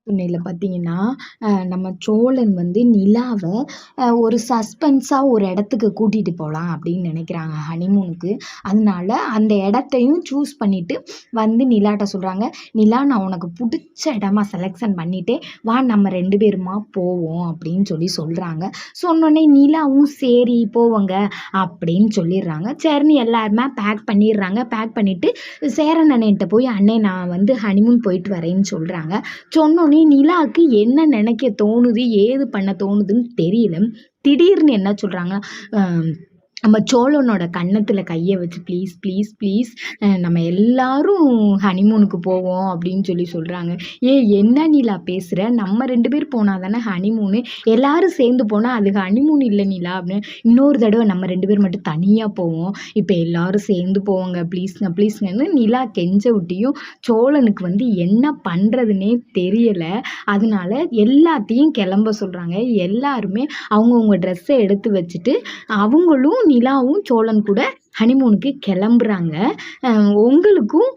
துணையில பார்த்தீங்கன்னா, நம்ம சோழன் வந்து நிலாவ ஒரு சஸ்பென்ஸா ஒரு இடத்துக்கு கூட்டிட்டு போலாம் அப்படின்னு நினைக்கிறாங்க ஹனிமூனுக்கு. அதனால அந்த இடத்தையும் சூஸ் பண்ணிட்டு வந்து நிலாட்ட சொல்றாங்க. "நிலா நான் உனக்கு புடிச்ச இடமா செலக்ஷன் பண்ணிட்டேன். வா நம்ம 2 பேருமா போவோம்" அப்படின்னு சொல்றாங்க. சொன்னோனே நிலாவும் "சரி போவோங்க" அப்படின்னு சொல்லிடுறாங்க. சரின்னு எல்லாருமே பேக் பண்ணிடுறாங்க. பேக் பண்ணிட்டு சேரன் அண்ணன்ட்ட போய், "அண்ணே நான் வந்து ஹனிமூன் போயிட்டு வரேன்னு" சொல்றாங்க. சொன்னோனே நிலாவுக்கு என்ன நினைக்க தோணுது, ஏது பண்ண தோணுதுன்னு தெரியல. திடீர்னு என்ன சொல்றாங்க, அ நம்ம சோழனோட கன்னத்துல கைய வச்சு ப்ளீஸ், ப்ளீஸ், ப்ளீஸ் நம்ம எல்லாரும் ஹனிமூனுக்கு போவோம் அப்படின்னு சொல்றாங்க. என்ன நிலா பேசுற? நம்ம 2 பேர் போனா தானே ஹனிமூனு. எல்லாரும் சேர்ந்து போனா அது ஹனிமூன் இல்ல நிலா அப்படின்னு. இன்னொரு தடவ நம்ம 2 பேர் மட்டும் தனியா போவோம். இப்ப எல்லாரும் சேர்ந்து போவோங்க ப்ளீஸ்ங்க, ப்ளீஸ்ங்கன்னு நிலா கெஞ்ச விட்டியும் சோழனுக்கு வந்து என்ன பண்றதுன்னே தெரியல. அதனால எல்லாத்தையும் கிளம்ப சொல்றாங்க. எல்லாருமே அவங்கவங்க ட்ரெஸ்ஸ எடுத்து வச்சுட்டு அவங்களும் நிலாவும் சோழன் கூட ஹனிமூனுக்கு கிளம்புறாங்க. உங்களுக்கும்